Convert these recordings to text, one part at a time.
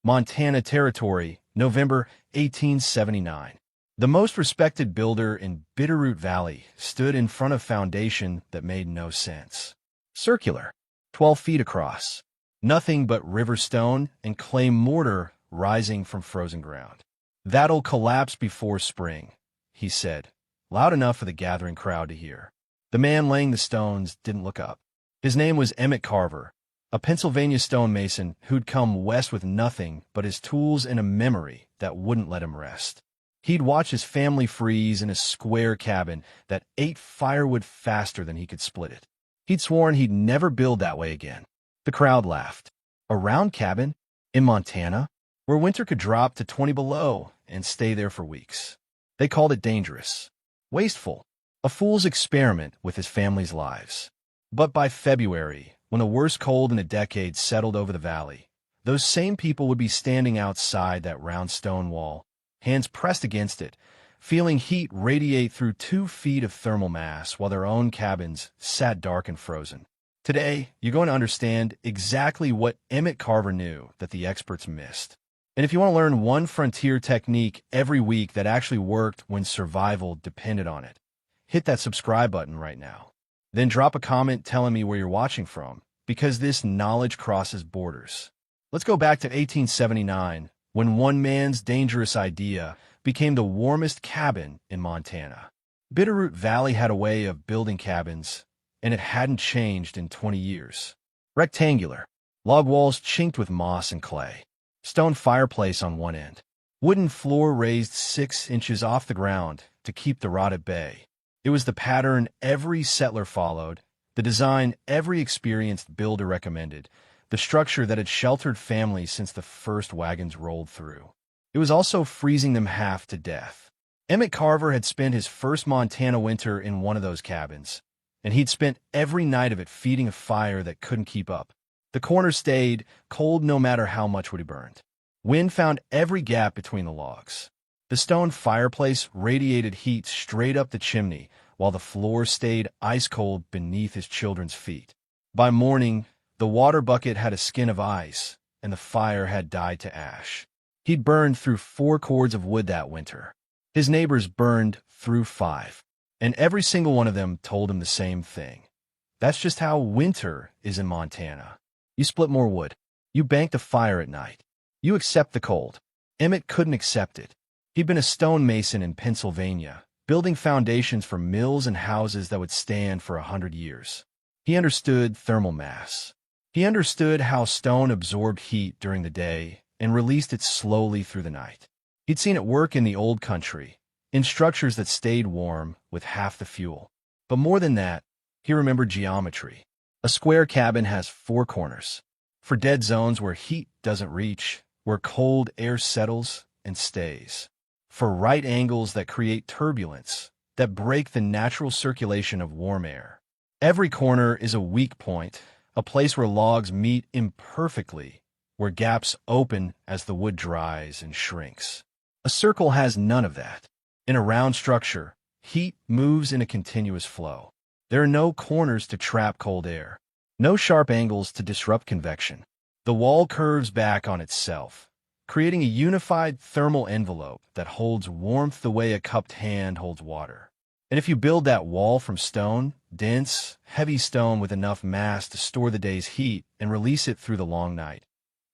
Montana Territory, November 1879. The most respected builder in Bitterroot Valley stood in front of foundation that made no sense. Circular, 12 feet across. Nothing but river stone and clay mortar rising from frozen ground. "That'll collapse before spring," he said, loud enough for the gathering crowd to hear. The man laying the stones didn't look up. His name was Emmett Carver, a Pennsylvania stonemason who'd come west with nothing but his tools and a memory that wouldn't let him rest. He'd watch his family freeze in a square cabin that ate firewood faster than he could split it. He'd sworn he'd never build that way again. The crowd laughed. A round cabin? In Montana? Where winter could drop to 20 below and stay there for weeks. They called it dangerous, wasteful, a fool's experiment with his family's lives. But by February, when the worst cold in a decade settled over the valley, those same people would be standing outside that round stone wall, hands pressed against it, feeling heat radiate through 2 feet of thermal mass while their own cabins sat dark and frozen. Today, you're going to understand exactly what Emmett Carver knew that the experts missed. And if you want to learn one frontier technique every week that actually worked when survival depended on it, hit that subscribe button right now. Then drop a comment telling me where you're watching from, because this knowledge crosses borders. Let's go back to 1879, when one man's dangerous idea became the warmest cabin in Montana. Bitterroot Valley had a way of building cabins, and it hadn't changed in 20 years. Rectangular, log walls chinked with moss and clay. Stone fireplace on one end. Wooden floor raised 6 inches off the ground to keep the rot at bay. It was the pattern every settler followed, the design every experienced builder recommended, the structure that had sheltered families since the first wagons rolled through. It was also freezing them half to death. Emmett Carver had spent his first Montana winter in one of those cabins, and he'd spent every night of it feeding a fire that couldn't keep up. The corner stayed cold no matter how much wood he burned. Wind found every gap between the logs. The stone fireplace radiated heat straight up the chimney, while the floor stayed ice-cold beneath his children's feet. By morning, the water bucket had a skin of ice, and the fire had died to ash. He'd burned through 4 cords of wood that winter. His neighbors burned through 5, and every single one of them told him the same thing. That's just how winter is in Montana. You split more wood. You bank the fire at night. You accept the cold. Emmett couldn't accept it. He'd been a stonemason in Pennsylvania, building foundations for mills and houses that would stand for 100 years. He understood thermal mass. He understood how stone absorbed heat during the day and released it slowly through the night. He'd seen it work in the old country, in structures that stayed warm with half the fuel. But more than that, he remembered geometry. A square cabin has 4 corners. For dead zones where heat doesn't reach, where cold air settles and stays. For right angles that create turbulence, that break the natural circulation of warm air. Every corner is a weak point, a place where logs meet imperfectly, where gaps open as the wood dries and shrinks. A circle has none of that. In a round structure, heat moves in a continuous flow. There are no corners to trap cold air, no sharp angles to disrupt convection. The wall curves back on itself, creating a unified thermal envelope that holds warmth the way a cupped hand holds water. And if you build that wall from stone, dense, heavy stone with enough mass to store the day's heat and release it through the long night,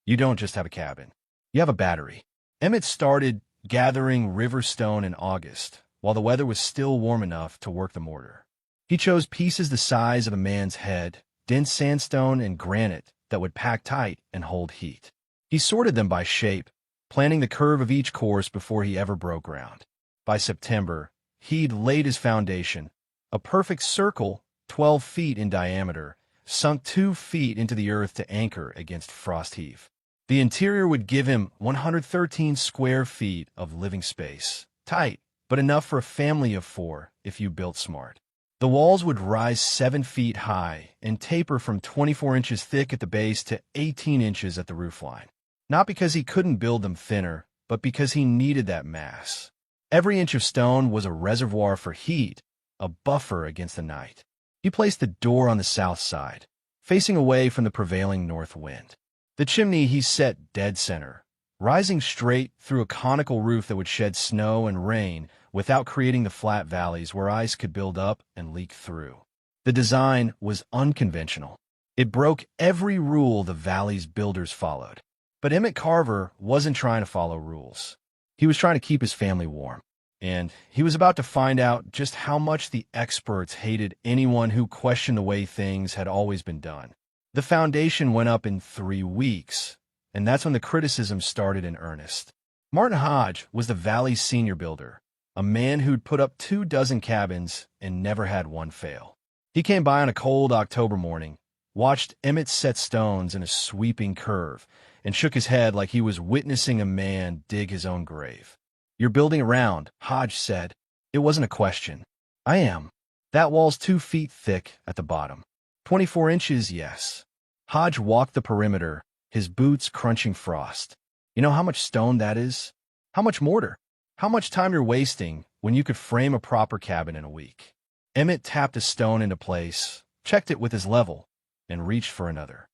you don't just have a cabin. You have a battery. Emmett started gathering river stone in August, while the weather was still warm enough to work the mortar. He chose pieces the size of a man's head, dense sandstone and granite that would pack tight and hold heat. He sorted them by shape, planning the curve of each course before he ever broke ground. By September, he'd laid his foundation, a perfect circle 12 feet in diameter, sunk 2 feet into the earth to anchor against frost heave. The interior would give him 113 square feet of living space, tight, but enough for a family of 4 if you built smart. The walls would rise 7 feet high and taper from 24 inches thick at the base to 18 inches at the roofline. Not because he couldn't build them thinner, but because he needed that mass. Every inch of stone was a reservoir for heat, a buffer against the night. He placed the door on the south side, facing away from the prevailing north wind. The chimney he set dead center, rising straight through a conical roof that would shed snow and rain without creating the flat valleys where ice could build up and leak through. The design was unconventional. It broke every rule the valley's builders followed. But Emmett Carver wasn't trying to follow rules. He was trying to keep his family warm. And he was about to find out just how much the experts hated anyone who questioned the way things had always been done. The foundation went up in 3 weeks, and that's when the criticism started in earnest. Martin Hodge was the valley's senior builder, a man who'd put up 24 cabins and never had one fail. He came by on a cold October morning, watched Emmett set stones in a sweeping curve, and shook his head like he was witnessing a man dig his own grave. "You're building around," Hodge said. It wasn't a question. "I am. That wall's 2 feet thick at the bottom. 24 inches, yes." Hodge walked the perimeter, his boots crunching frost. "You know how much stone that is? How much mortar? How much time you're wasting when you could frame a proper cabin in a week?" Emmett tapped a stone into place, checked it with his level, and reached for another.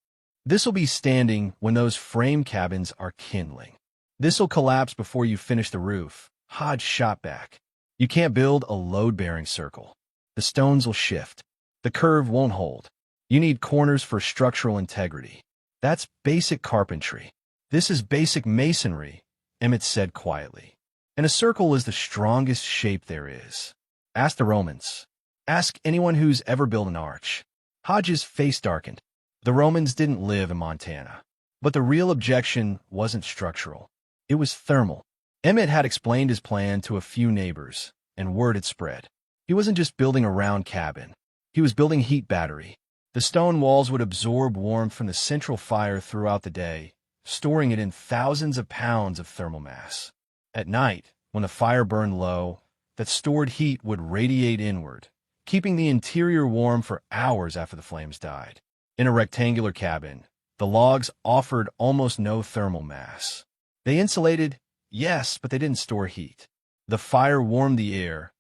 "This'll be standing when those frame cabins are kindling. This'll collapse before you finish the roof," Hodge shot back. "You can't build a load-bearing circle. The stones will shift. The curve won't hold. You need corners for structural integrity. That's basic carpentry. This is basic masonry," Emmett said quietly. "And a circle is the strongest shape there is. Ask the Romans. Ask anyone who's ever built an arch." Hodge's face darkened. The Romans didn't live in Montana. But the real objection wasn't structural. It was thermal. Emmett had explained his plan to a few neighbors, and word had spread. He wasn't just building a round cabin. He was building a heat battery. The stone walls would absorb warmth from the central fire throughout the day, storing it in thousands of pounds of thermal mass. At night, when the fire burned low, that stored heat would radiate inward, keeping the interior warm for hours after the flames died. In a rectangular cabin, the logs offered almost no thermal mass. They insulated, yes, but they didn't store heat. The fire warmed the air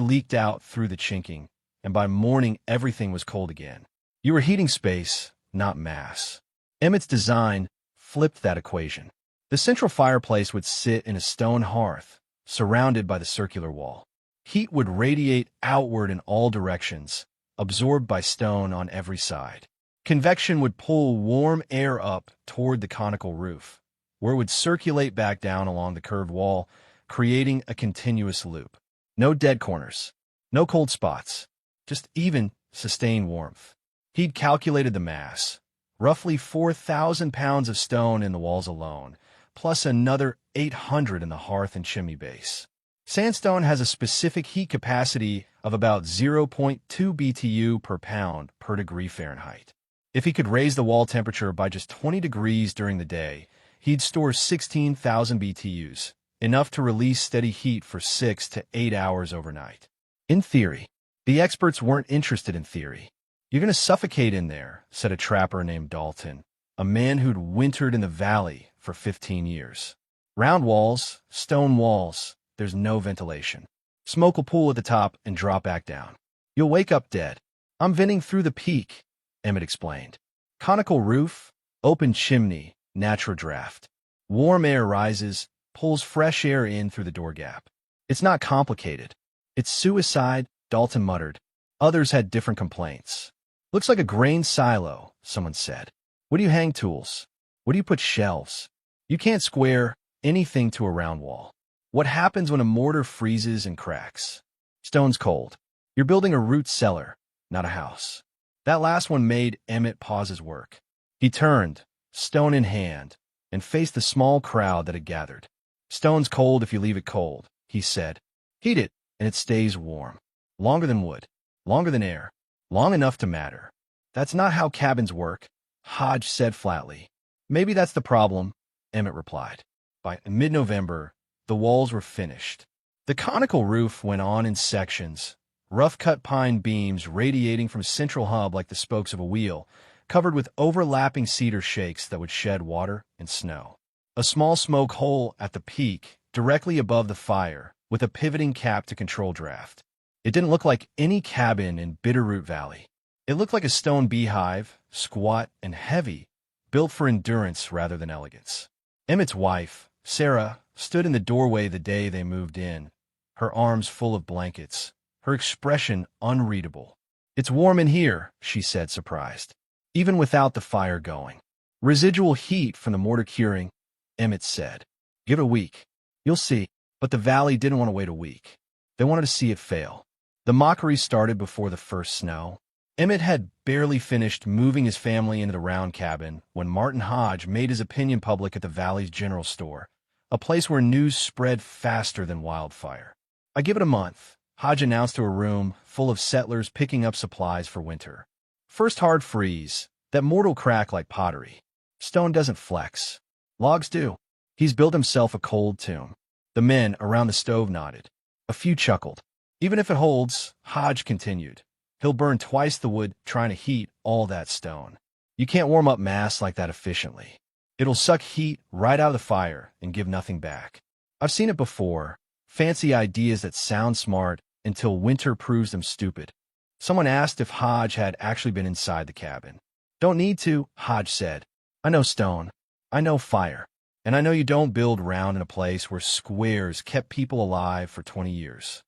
leaked out through the chinking, and by morning everything was cold again. You were heating space, not mass. Emmett's design flipped that equation. The central fireplace would sit in a stone hearth, surrounded by the circular wall. Heat would radiate outward in all directions, absorbed by stone on every side. Convection would pull warm air up toward the conical roof, where it would circulate back down along the curved wall, creating a continuous loop. No dead corners, no cold spots, just even, sustained warmth. He'd calculated the mass, roughly 4,000 pounds of stone in the walls alone, plus another 800 in the hearth and chimney base. Sandstone has a specific heat capacity of about 0.2 BTU per pound per degree Fahrenheit. If he could raise the wall temperature by just 20 degrees during the day, he'd store 16,000 BTUs, enough to release steady heat for 6 to 8 hours overnight. In theory. The experts weren't interested in theory. "You're going to suffocate in there," said a trapper named Dalton, a man who'd wintered in the valley for 15 years. "Round walls, stone walls, there's no ventilation. Smoke will pool at the top and drop back down. You'll wake up dead." "I'm venting through the peak," Emmett explained. "Conical roof, open chimney, natural draft. Warm air rises, pulls fresh air in through the door gap. It's not complicated." "It's suicide," Dalton muttered. Others had different complaints. "Looks like a grain silo," someone said. "What do you hang tools? What do you put shelves? You can't square anything to a round wall. What happens when a mortar freezes and cracks? Stone's cold. You're building a root cellar, not a house." That last one made Emmett pause his work. He turned, stone in hand, and faced the small crowd that had gathered. "Stone's cold if you leave it cold," he said. "Heat it, and it stays warm. Longer than wood, longer than air, long enough to matter." "That's not how cabins work," Hodge said flatly. "Maybe that's the problem," Emmett replied. By mid-November, the walls were finished. The conical roof went on in sections, rough-cut pine beams radiating from a central hub like the spokes of a wheel, covered with overlapping cedar shakes that would shed water and snow. A small smoke hole at the peak, directly above the fire, with a pivoting cap to control draft. It didn't look like any cabin in Bitterroot Valley. It looked like a stone beehive, squat and heavy, built for endurance rather than elegance. Emmett's wife, Sarah, stood in the doorway the day they moved in, her arms full of blankets, her expression unreadable. "It's warm in here," she said, surprised, even without the fire going. "Residual heat from the mortar curing," Emmett said. "Give it a week. You'll see." But the valley didn't want to wait a week. They wanted to see it fail. The mockery started before the first snow. Emmett had barely finished moving his family into the round cabin when Martin Hodge made his opinion public at the valley's general store, a place where news spread faster than wildfire. "I give it a month," Hodge announced to a room full of settlers picking up supplies for winter. "First hard freeze, that mortal crack like pottery. Stone doesn't flex. Logs do." He's built himself a cold tomb. The men around the stove nodded. A few chuckled. "Even if it holds," Hodge continued, "he'll burn twice the wood trying to heat all that stone. You can't warm up mass like that efficiently. It'll suck heat right out of the fire and give nothing back. I've seen it before. Fancy ideas that sound smart until winter proves them stupid." Someone asked if Hodge had actually been inside the cabin. "Don't need to," Hodge said. "I know stone. I know fire. And I know you don't build round in a place where squares kept people alive for 20 years.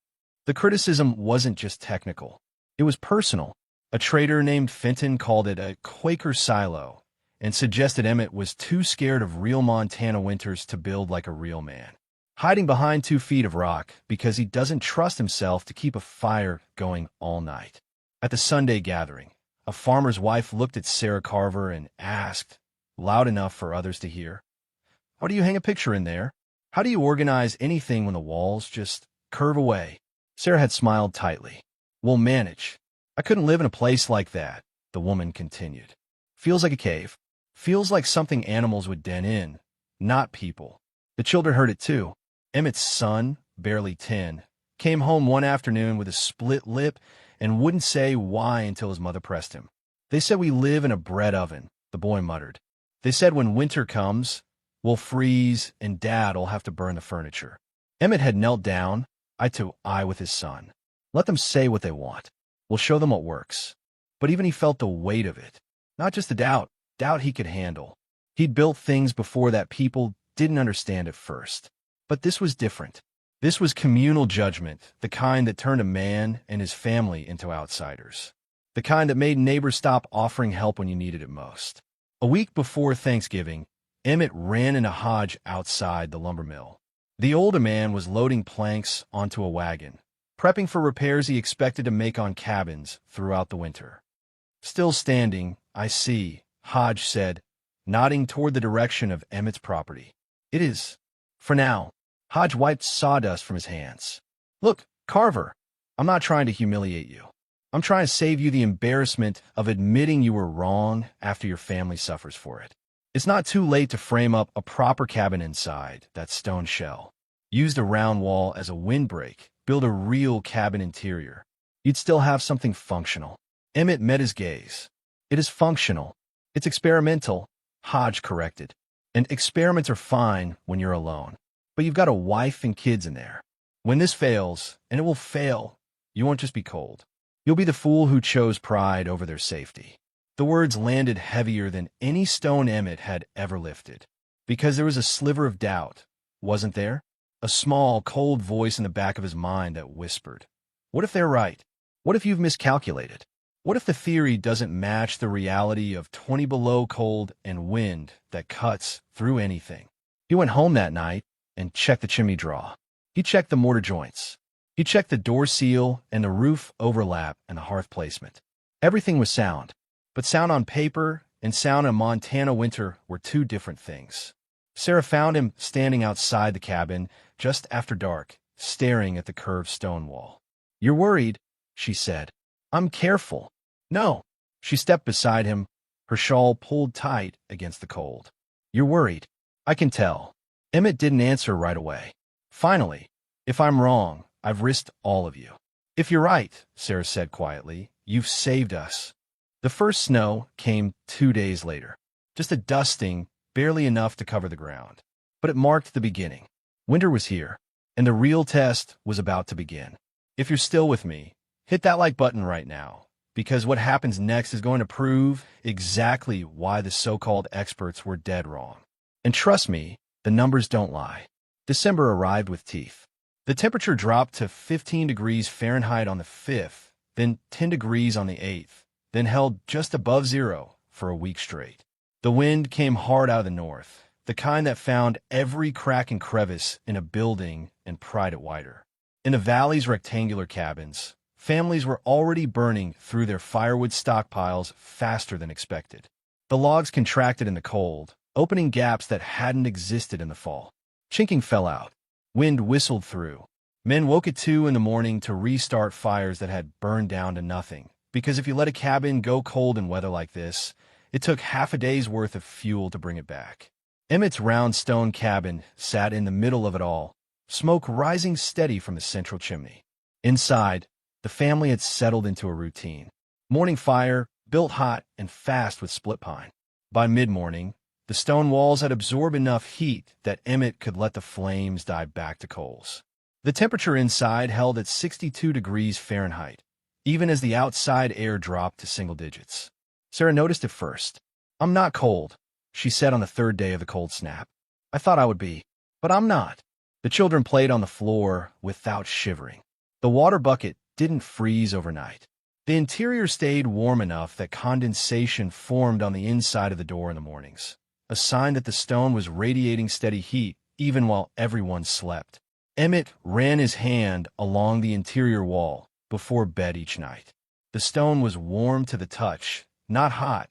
The criticism wasn't just technical. It was personal. A trader named Fenton called it a Quaker silo and suggested Emmett was too scared of real Montana winters to build like a real man, hiding behind 2 feet of rock because he doesn't trust himself to keep a fire going all night. At the Sunday gathering, a farmer's wife looked at Sarah Carver and asked, loud enough for others to hear, "How do you hang a picture in there? How do you organize anything when the walls just curve away?" Sarah had smiled tightly. "We'll manage. I couldn't live in a place like that," the woman continued. "Feels like a cave. Feels like something animals would den in, not people." The children heard it too. Emmett's son, barely 10, came home one afternoon with a split lip and wouldn't say why until his mother pressed him. "They said we live in a bread oven," the boy muttered. "They said when winter comes, we'll freeze and Dad'll have to burn the furniture." Emmett had knelt down, eye to eye with his son. "Let them say what they want. We'll show them what works." But even he felt the weight of it. Not just the doubt he could handle. He'd built things before that people didn't understand at first. But this was different. This was communal judgment, the kind that turned a man and his family into outsiders. The kind that made neighbors stop offering help when you needed it most. A week before Thanksgiving, Emmett ran into Hodge outside the lumber mill. The older man was loading planks onto a wagon, prepping for repairs he expected to make on cabins throughout the winter. "Still standing, I see," Hodge said, nodding toward the direction of Emmett's property. "It is. For now." Hodge wiped sawdust from his hands. "Look, Carver, I'm not trying to humiliate you. I'm trying to save you the embarrassment of admitting you were wrong after your family suffers for it. It's not too late to frame up a proper cabin inside that stone shell. Use the round wall as a windbreak. Build a real cabin interior. You'd still have something functional." Emmett met his gaze. "It is functional. It's experimental," Hodge corrected. "And experiments are fine when you're alone. But you've got a wife and kids in there. When this fails, and it will fail, you won't just be cold. You'll be the fool who chose pride over their safety." The words landed heavier than any stone Emmett had ever lifted. Because there was a sliver of doubt, wasn't there? A small, cold voice in the back of his mind that whispered, "What if they're right? What if you've miscalculated? What if the theory doesn't match the reality of 20 below cold and wind that cuts through anything?" He went home that night and checked the chimney draw. He checked the mortar joints. He checked the door seal and the roof overlap and the hearth placement. Everything was sound. But sound on paper and sound in a Montana winter were 2 different things. Sarah found him standing outside the cabin just after dark, staring at the curved stone wall. "You're worried," she said. "I'm careful." "No." She stepped beside him, her shawl pulled tight against the cold. "You're worried. I can tell." Emmett didn't answer right away. Finally, "If I'm wrong, I've risked all of you." "If you're right," Sarah said quietly, "you've saved us." The first snow came 2 days later. Just a dusting, barely enough to cover the ground. But it marked the beginning. Winter was here, and the real test was about to begin. If you're still with me, hit that like button right now, because what happens next is going to prove exactly why the so-called experts were dead wrong. And trust me, The numbers don't lie. December arrived with teeth. The temperature dropped to 15 degrees Fahrenheit on the 5th, then 10 degrees on the 8th, then held just above zero for a week straight. The wind came hard out of the north, the kind that found every crack and crevice in a building and pried it wider. In the valley's rectangular cabins, families were already burning through their firewood stockpiles faster than expected. The logs contracted in the cold, opening gaps that hadn't existed in the fall. Chinking fell out. Wind whistled through. Men woke at 2 in the morning to restart fires that had burned down to nothing, because if you let a cabin go cold in weather like this, it took half a day's worth of fuel to bring it back. Emmett's round stone cabin sat in the middle of it all, smoke rising steady from the central chimney. Inside, the family had settled into a routine. Morning fire, built hot and fast with split pine. By mid-morning, the stone walls had absorbed enough heat that Emmett could let the flames die back to coals. The temperature inside held at 62 degrees Fahrenheit, even as the outside air dropped to single digits. Sarah noticed it first. "I'm not cold," she said on the third day of the cold snap. "I thought I would be, but I'm not." The children played on the floor without shivering. The water bucket didn't freeze overnight. The interior stayed warm enough that condensation formed on the inside of the door in the mornings, a sign that the stone was radiating steady heat even while everyone slept. Emmett ran his hand along the interior wall before bed each night. The stone was warm to the touch, not hot,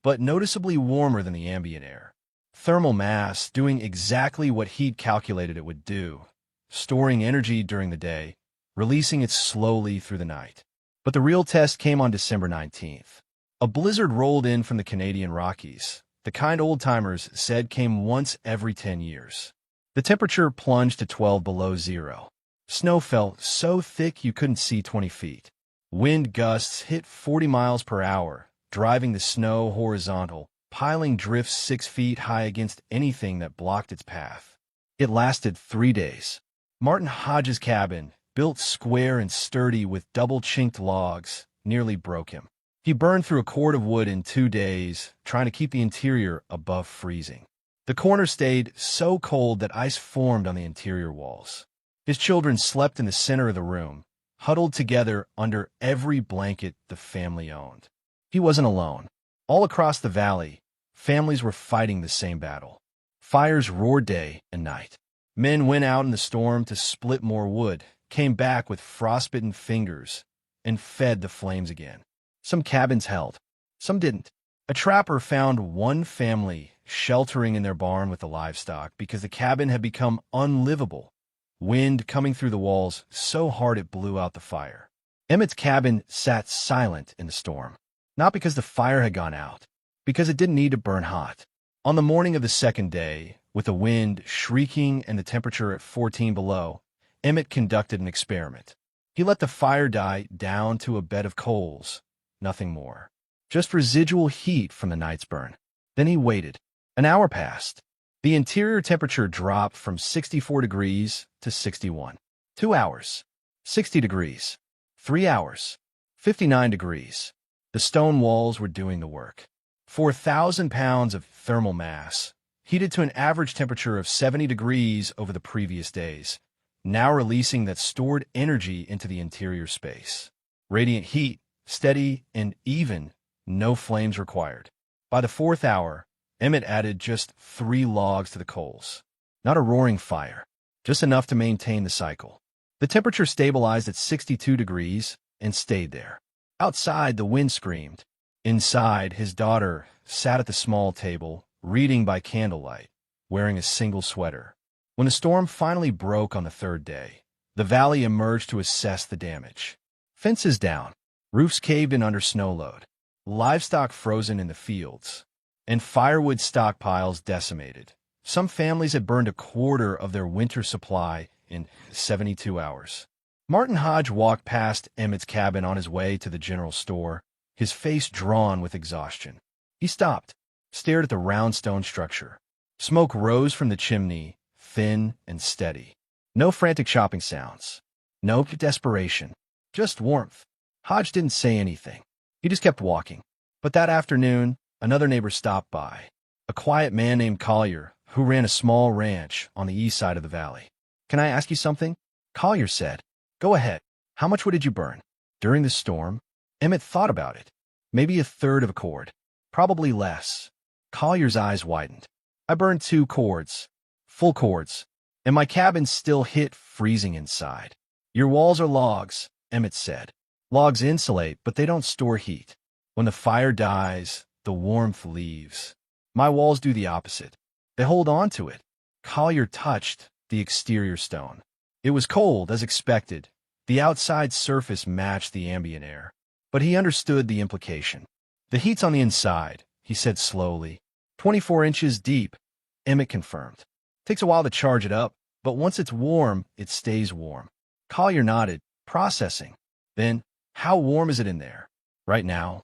but noticeably warmer than the ambient air. Thermal mass doing exactly what heat calculated it would do, storing energy during the day, releasing it slowly through the night. But the real test came on December 19th. A blizzard rolled in from the Canadian Rockies, the kind old-timers said came once every 10 years. The temperature plunged to 12 below zero. Snow fell so thick you couldn't see 20 feet. Wind gusts hit 40 miles per hour, driving the snow horizontal, piling drifts 6 feet high against anything that blocked its path. It lasted 3 days. Martin Hodges' cabin, built square and sturdy with double-chinked logs, nearly broke him. He burned through a cord of wood in 2 days, trying to keep the interior above freezing. The corner stayed so cold that ice formed on the interior walls. His children slept in the center of the room, huddled together under every blanket the family owned. He wasn't alone. All across the valley, families were fighting the same battle. Fires roared day and night. Men went out in the storm to split more wood, came back with frostbitten fingers, and fed the flames again. Some cabins held, some didn't. A trapper found one family sheltering in their barn with the livestock because the cabin had become unlivable, wind coming through the walls so hard it blew out the fire. Emmett's cabin sat silent in the storm, not because the fire had gone out, because it didn't need to burn hot. On the morning of the second day, with the wind shrieking and the temperature at 14 below, Emmett conducted an experiment. He let the fire die down to a bed of coals, nothing more. Just residual heat from the night's burn. Then he waited. An hour passed. The interior temperature dropped from 64 degrees to 61. 2 hours. 60 degrees. 3 hours. 59 degrees. The stone walls were doing the work. 4,000 pounds of thermal mass, heated to an average temperature of 70 degrees over the previous days, now releasing that stored energy into the interior space. Radiant heat, steady and even, no flames required. By the 4th hour, Emmett added just 3 logs to the coals. Not a roaring fire, just enough to maintain the cycle. The temperature stabilized at 62 degrees and stayed there. Outside, the wind screamed. Inside, his daughter sat at the small table, reading by candlelight, wearing a single sweater. When the storm finally broke on the 3rd day, the valley emerged to assess the damage. Fences down, roofs caved in under snow load, livestock frozen in the fields, and firewood stockpiles decimated. Some families had burned a quarter of their winter supply in 72 hours. Martin Hodge walked past Emmett's cabin on his way to the general store, his face drawn with exhaustion. He stopped, stared at the round stone structure. Smoke rose from the chimney, thin and steady. No frantic shopping sounds. No desperation. Just warmth. Hodge didn't say anything. He just kept walking. But that afternoon, another neighbor stopped by. A quiet man named Collier, who ran a small ranch on the east side of the valley. "Can I ask you something?" Collier said. "Go ahead. How much wood did you burn?" "During the storm?" Emmett thought about it. "Maybe a third of a cord. Probably less." Collier's eyes widened. "I burned 2 cords. Full cords. And my cabin's still hit freezing inside." "Your walls are logs," Emmett said. "Logs insulate, but they don't store heat. When the fire dies, the warmth leaves. My walls do the opposite. They hold on to it." Collier touched the exterior stone. It was cold, as expected. The outside surface matched the ambient air. But he understood the implication. "The heat's on the inside," he said slowly. 24 inches deep," Emmett confirmed. "Takes a while to charge it up, but once it's warm, it stays warm." Collier nodded, processing. "Then, how warm is it in there?" "Right now?"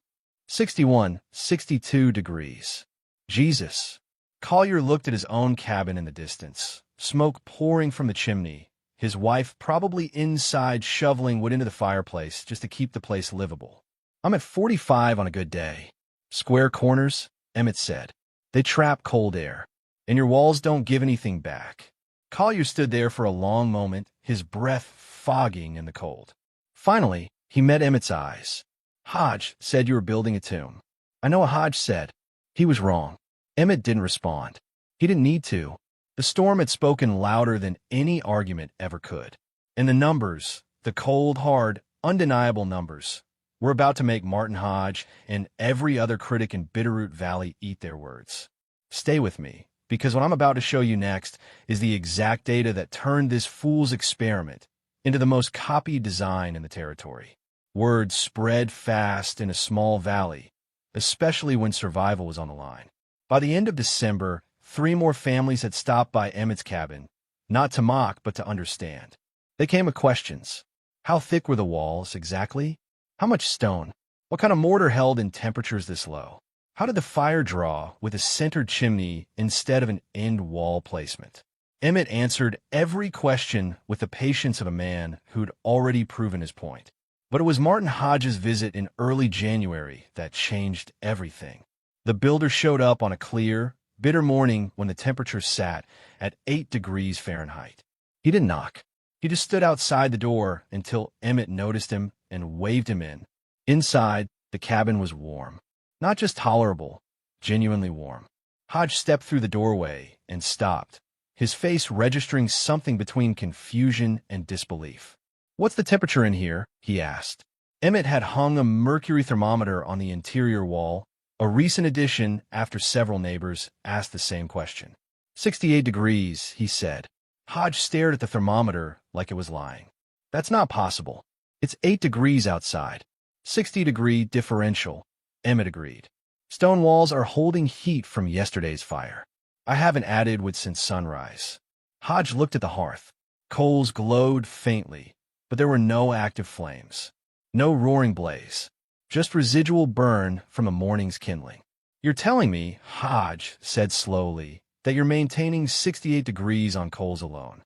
61, 62 degrees. "Jesus." Collier looked at his own cabin in the distance, smoke pouring from the chimney, his wife probably inside shoveling wood into the fireplace just to keep the place livable. "I'm at 45 on a good day." "Square corners," Emmett said. "They trap cold air. And your walls don't give anything back." Collier stood there for a long moment, his breath fogging in the cold. Finally, he met Emmett's eyes. "Hodge said you were building a tomb." "I know what Hodge said." He was wrong. Emmett didn't respond. He didn't need to. The storm had spoken louder than any argument ever could. And the numbers, the cold, hard, undeniable numbers, were about to make Martin Hodge and every other critic in Bitterroot Valley eat their words. Stay with me, because what I'm about to show you next is the exact data that turned this fool's experiment into the most copied design in the territory. Word spread fast in a small valley, especially when survival was on the line. By the end of December, 3 more families had stopped by Emmett's cabin, not to mock, but to understand. They came with questions. How thick were the walls, exactly? How much stone? What kind of mortar held in temperatures this low? How did the fire draw with a centered chimney instead of an end wall placement? Emmett answered every question with the patience of a man who'd already proven his point. But it was Martin Hodge's visit in early January that changed everything. The builder showed up on a clear, bitter morning when the temperature sat at 8 degrees Fahrenheit. He didn't knock. He just stood outside the door until Emmett noticed him and waved him in. Inside, the cabin was warm. Not just tolerable, genuinely warm. Hodge stepped through the doorway and stopped, his face registering something between confusion and disbelief. "What's the temperature in here?" he asked. Emmett had hung a mercury thermometer on the interior wall, a recent addition after several neighbors asked the same question. 68 degrees, he said. Hodge stared at the thermometer like it was lying. "That's not possible. It's 8 degrees outside." 60-degree differential, Emmett agreed. "Stone walls are holding heat from yesterday's fire. I haven't added wood since sunrise." Hodge looked at the hearth. Coals glowed faintly, but there were no active flames. No roaring blaze. Just residual burn from the morning's kindling. "You're telling me," Hodge said slowly, "that you're maintaining 68 degrees on coals alone.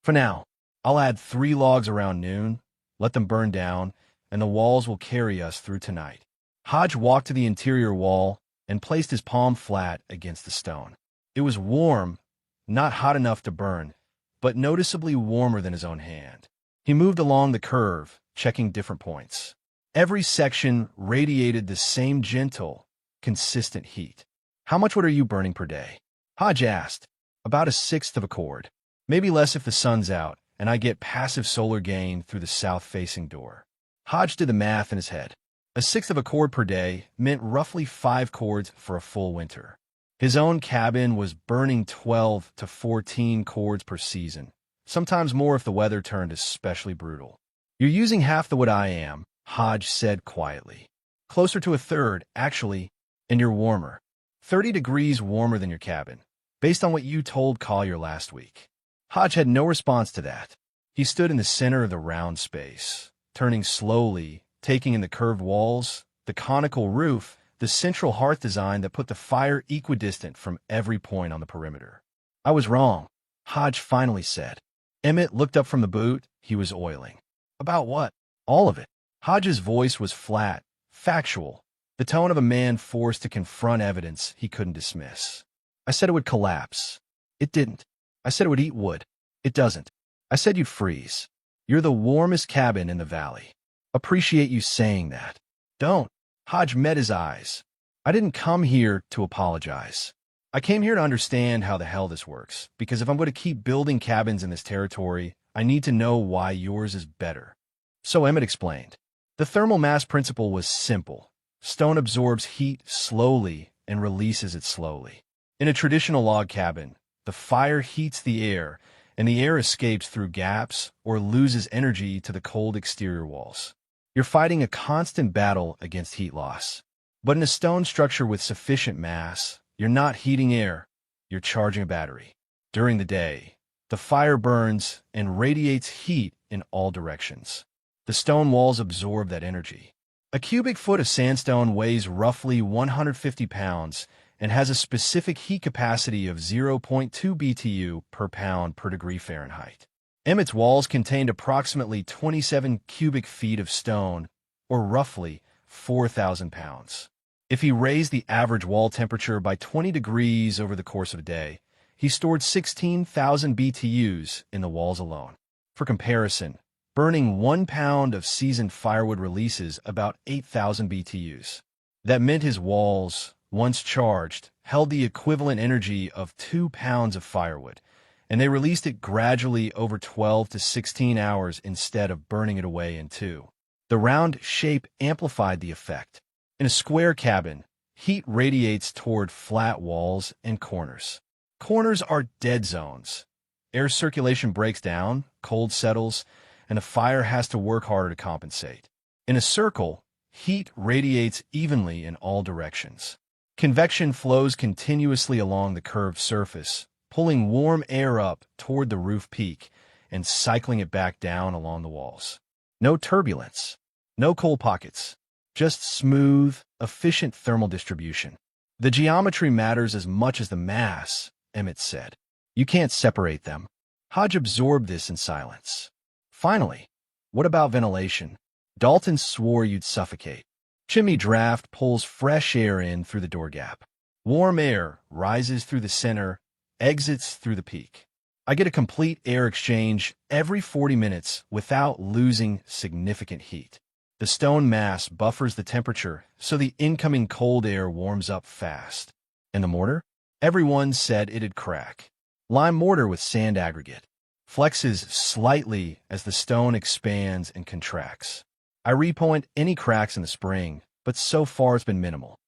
For now, I'll add 3 logs around noon, let them burn down, and the walls will carry us through tonight." Hodge walked to the interior wall and placed his palm flat against the stone. It was warm, not hot enough to burn, but noticeably warmer than his own hand. He moved along the curve, checking different points. Every section radiated the same gentle, consistent heat. "How much wood are you burning per day?" Hodge asked. "About 1/6 of a cord. Maybe less if the sun's out, and I get passive solar gain through the south-facing door." Hodge did the math in his head. 1/6 of a cord per day meant roughly 5 cords for a full winter. His own cabin was burning 12 to 14 cords per season, sometimes more if the weather turned especially brutal. "You're using half the wood I am," Hodge said quietly. "Closer to 1/3, actually, and you're warmer. 30 degrees warmer than your cabin, based on what you told Collier last week." Hodge had no response to that. He stood in the center of the round space, turning slowly, taking in the curved walls, the conical roof, the central hearth design that put the fire equidistant from every point on the perimeter. "I was wrong," Hodge finally said. Emmett looked up from the boot he was oiling. "About what?" "All of it." Hodge's voice was flat, factual, the tone of a man forced to confront evidence he couldn't dismiss. "I said it would collapse. It didn't. I said it would eat wood. It doesn't. I said you'd freeze. You're the warmest cabin in the valley. Appreciate you saying that. Don't. Hodge met his eyes. I didn't come here to apologize. I came here to understand how the hell this works, because if I'm going to keep building cabins in this territory, I need to know why yours is better. So Emmett explained. The thermal mass principle was simple. Stone absorbs heat slowly and releases it slowly. In a traditional log cabin, the fire heats the air, and the air escapes through gaps or loses energy to the cold exterior walls. You're fighting a constant battle against heat loss. But in a stone structure with sufficient mass, you're not heating air, you're charging a battery. During the day, the fire burns and radiates heat in all directions. The stone walls absorb that energy. A cubic foot of sandstone weighs roughly 150 pounds and has a specific heat capacity of 0.2 BTU per pound per degree Fahrenheit. Emmett's walls contained approximately 27 cubic feet of stone, or roughly 4,000 pounds. If he raised the average wall temperature by 20 degrees over the course of a day, he stored 16,000 BTUs in the walls alone. For comparison, burning 1 pound of seasoned firewood releases about 8,000 BTUs. That meant his walls, once charged, held the equivalent energy of 2 pounds of firewood, and they released it gradually over 12 to 16 hours instead of burning it away in 2. The round shape amplified the effect. In a square cabin, heat radiates toward flat walls and corners. Corners are dead zones. Air circulation breaks down, cold settles, and the fire has to work harder to compensate. In a circle, heat radiates evenly in all directions. Convection flows continuously along the curved surface, pulling warm air up toward the roof peak and cycling it back down along the walls. No turbulence, no cold pockets, just smooth, efficient thermal distribution. The geometry matters as much as the mass, Emmett said. You can't separate them. Hodge absorbed this in silence. Finally, what about ventilation? Dalton swore you'd suffocate. Chimney draft pulls fresh air in through the door gap. Warm air rises through the center, exits through the peak. I get a complete air exchange every 40 minutes without losing significant heat. The stone mass buffers the temperature, so the incoming cold air warms up fast. And the mortar? Everyone said it'd crack. Lime mortar with sand aggregate. Flexes slightly as the stone expands and contracts. I repoint any cracks in the spring, but so far it's been minimal.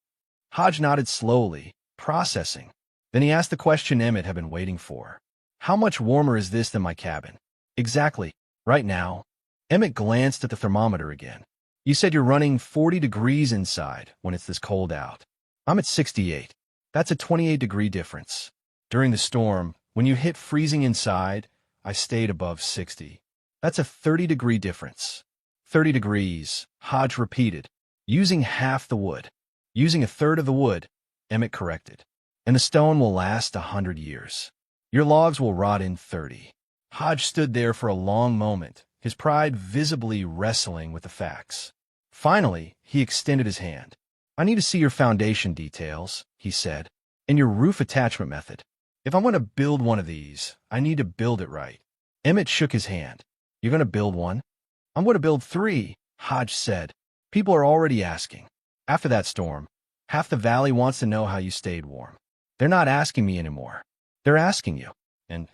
Hodge nodded slowly, processing. Then he asked the question Emmett had been waiting for. How much warmer is this than my cabin? Exactly. Right now. Emmett glanced at the thermometer again. You said you're running 40 degrees inside when it's this cold out. I'm at 68. That's a 28-degree difference. During the storm, when you hit freezing inside, I stayed above 60. That's a 30-degree difference. 30 degrees, Hodge repeated. Using half the wood. Using a third of the wood, Emmett corrected. And the stone will last 100 years. Your logs will rot in 30. Hodge stood there for a long moment, his pride visibly wrestling with the facts. Finally, he extended his hand. I need to see your foundation details, he said, and your roof attachment method. If I'm going to build one of these, I need to build it right. Emmett shook his hand. You're going to build one? I'm going to build 3, Hodge said. People are already asking. After that storm, half the valley wants to know how you stayed warm. They're not asking me anymore. They're asking you. And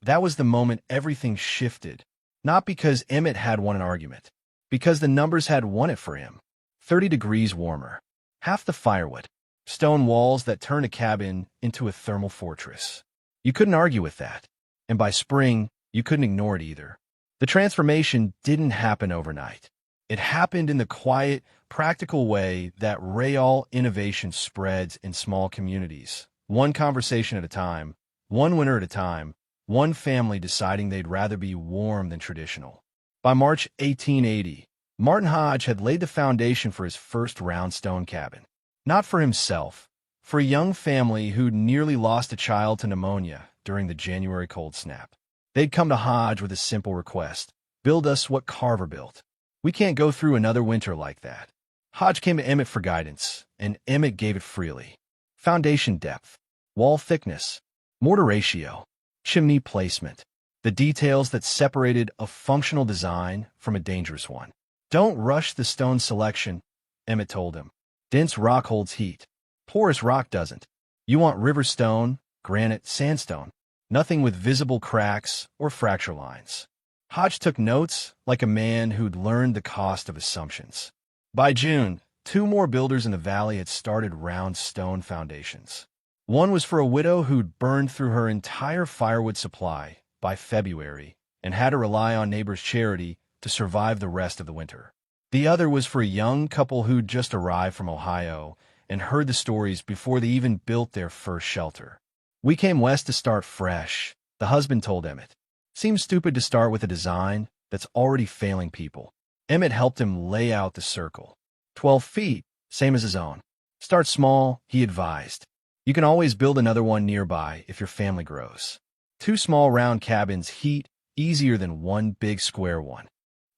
that was the moment everything shifted. Not because Emmett had won an argument. Because the numbers had won it for him. 30 degrees warmer. Half the firewood. Stone walls that turn a cabin into a thermal fortress. You couldn't argue with that. And by spring, you couldn't ignore it either. The transformation didn't happen overnight. It happened in the quiet, practical way that Rayol innovation spreads in small communities. One conversation at a time, one winter at a time, one family deciding they'd rather be warm than traditional. By March 1880, Martin Hodge had laid the foundation for his first round stone cabin. Not for himself, for a young family who'd nearly lost a child to pneumonia during the January cold snap. They'd come to Hodge with a simple request. Build us what Carver built. We can't go through another winter like that. Hodge came to Emmett for guidance, and Emmett gave it freely. Foundation depth, wall thickness, Mortar ratio, chimney placement, the details that separated a functional design from a dangerous one. Don't rush the stone selection, Emmett told him. Dense rock holds heat. Porous rock doesn't. You want river stone, granite, sandstone, nothing with visible cracks or fracture lines. Hodge took notes like a man who'd learned the cost of assumptions. By June, 2 more builders in the valley had started round stone foundations. One was for a widow who'd burned through her entire firewood supply by February and had to rely on neighbors' charity to survive the rest of the winter. The other was for a young couple who'd just arrived from Ohio and heard the stories before they even built their first shelter. "We came west to start fresh," the husband told Emmett. "Seems stupid to start with a design that's already failing people." Emmett helped him lay out the circle. 12 feet, same as his own. "Start small," he advised. "You can always build another one nearby if your family grows." 2 small round cabins heat easier than 1 big square one.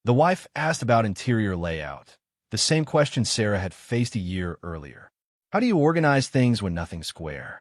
The wife asked about interior layout, the same question Sarah had faced a year earlier. "How do you organize things when nothing's square?"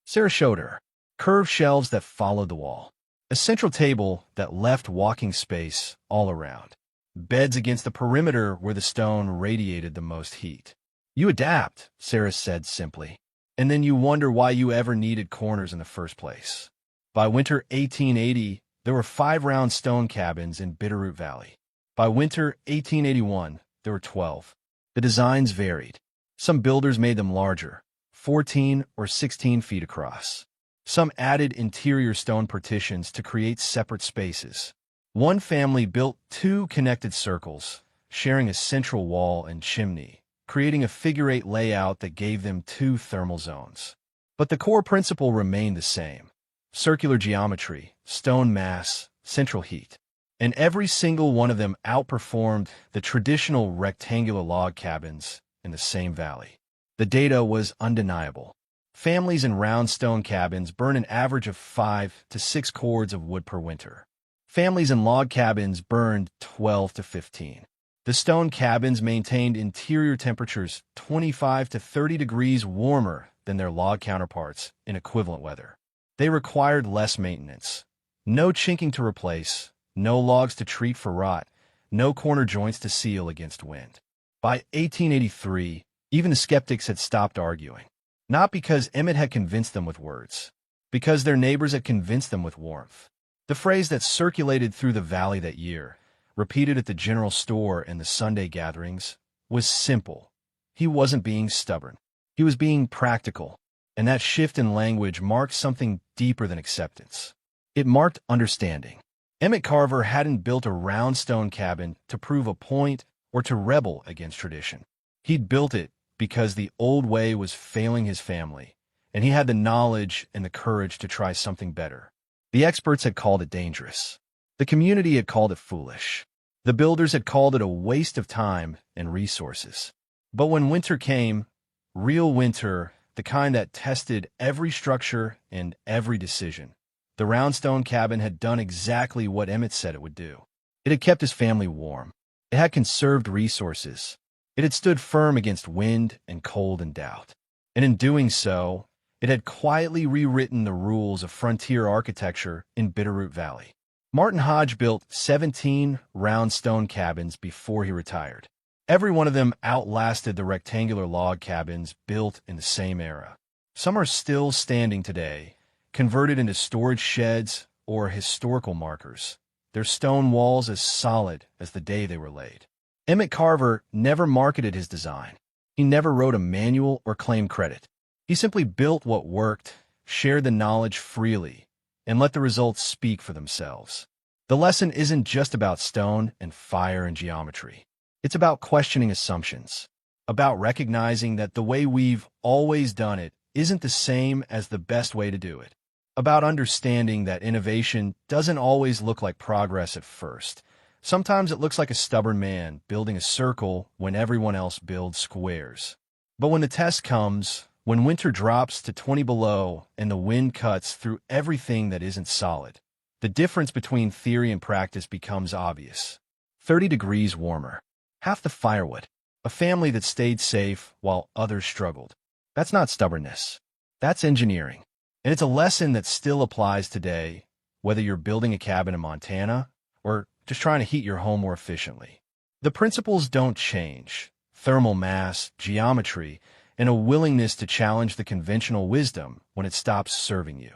Sarah showed her. Curved shelves that followed the wall. A central table that left walking space all around. Beds against the perimeter where the stone radiated the most heat. "You adapt," Sarah said simply. "And then you wonder why you ever needed corners in the first place." By winter 1880, there were 5 round stone cabins in Bitterroot Valley. By winter 1881, there were 12. The designs varied. Some builders made them larger, 14 or 16 feet across. Some added interior stone partitions to create separate spaces. One family built 2 connected circles, sharing a central wall and chimney, creating a figure-8 layout that gave them 2 thermal zones. But the core principle remained the same. Circular geometry, stone mass, central heat. And every single one of them outperformed the traditional rectangular log cabins in the same valley. The data was undeniable. Families in round stone cabins burn an average of 5 to 6 cords of wood per winter. Families in log cabins burned 12 to 15. The stone cabins maintained interior temperatures 25 to 30 degrees warmer than their log counterparts in equivalent weather. They required less maintenance. No chinking to replace, no logs to treat for rot, no corner joints to seal against wind. By 1883, even the skeptics had stopped arguing. Not because Emmett had convinced them with words, because their neighbors had convinced them with warmth. The phrase that circulated through the valley that year, repeated at the general store and the Sunday gatherings, was simple. He wasn't being stubborn. He was being practical, and that shift in language marked something deeper than acceptance. It marked understanding. Emmett Carver hadn't built a round stone cabin to prove a point or to rebel against tradition. He'd built it because the old way was failing his family, and he had the knowledge and the courage to try something better. The experts had called it dangerous. The community had called it foolish. The builders had called it a waste of time and resources. But when winter came, real winter, the kind that tested every structure and every decision, the round stone cabin had done exactly what Emmett said it would do. It had kept his family warm. It had conserved resources. It had stood firm against wind and cold and doubt. And in doing so, it had quietly rewritten the rules of frontier architecture in Bitterroot Valley. Martin Hodge built 17 round stone cabins before he retired. Every one of them outlasted the rectangular log cabins built in the same era. Some are still standing today, converted into storage sheds or historical markers, their stone walls as solid as the day they were laid. Emmett Carver never marketed his design. He never wrote a manual or claimed credit. He simply built what worked, shared the knowledge freely, and let the results speak for themselves. The lesson isn't just about stone and fire and geometry. It's about questioning assumptions, about recognizing that the way we've always done it isn't the same as the best way to do it, about understanding that innovation doesn't always look like progress at first. Sometimes it looks like a stubborn man building a circle when everyone else builds squares. But when the test comes, when winter drops to 20 below and the wind cuts through everything that isn't solid, the difference between theory and practice becomes obvious. 30 degrees warmer. Half the firewood. A family that stayed safe while others struggled. That's not stubbornness. That's engineering. And it's a lesson that still applies today, whether you're building a cabin in Montana or just trying to heat your home more efficiently. The principles don't change: thermal mass, geometry, and a willingness to challenge the conventional wisdom when it stops serving you.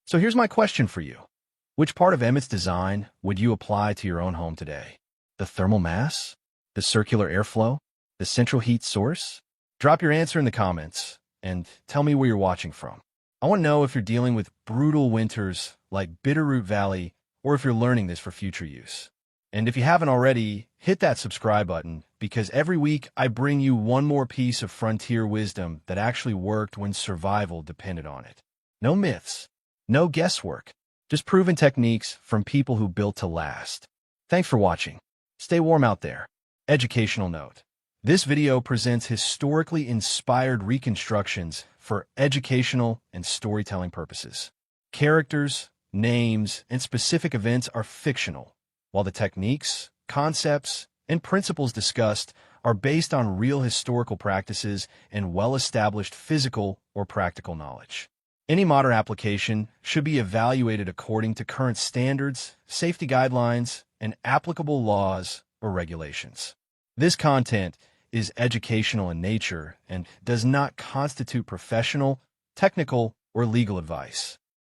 So here's my question for you. Which part of Emmett's design would you apply to your own home today? The thermal mass? The circular airflow? The central heat source? Drop your answer in the comments and tell me where you're watching from. I want to know if you're dealing with brutal winters like Bitterroot Valley or if you're learning this for future use. And if you haven't already, hit that subscribe button because every week I bring you one more piece of frontier wisdom that actually worked when survival depended on it. No myths, no guesswork, just proven techniques from people who built to last. Thanks for watching. Stay warm out there. Educational note: this video presents historically inspired reconstructions for educational and storytelling purposes. Characters, names, and specific events are fictional, while the techniques, concepts, and principles discussed are based on real historical practices and well-established physical or practical knowledge. Any modern application should be evaluated according to current standards, safety guidelines, and applicable laws or regulations. This content is educational in nature and does not constitute professional, technical, or legal advice.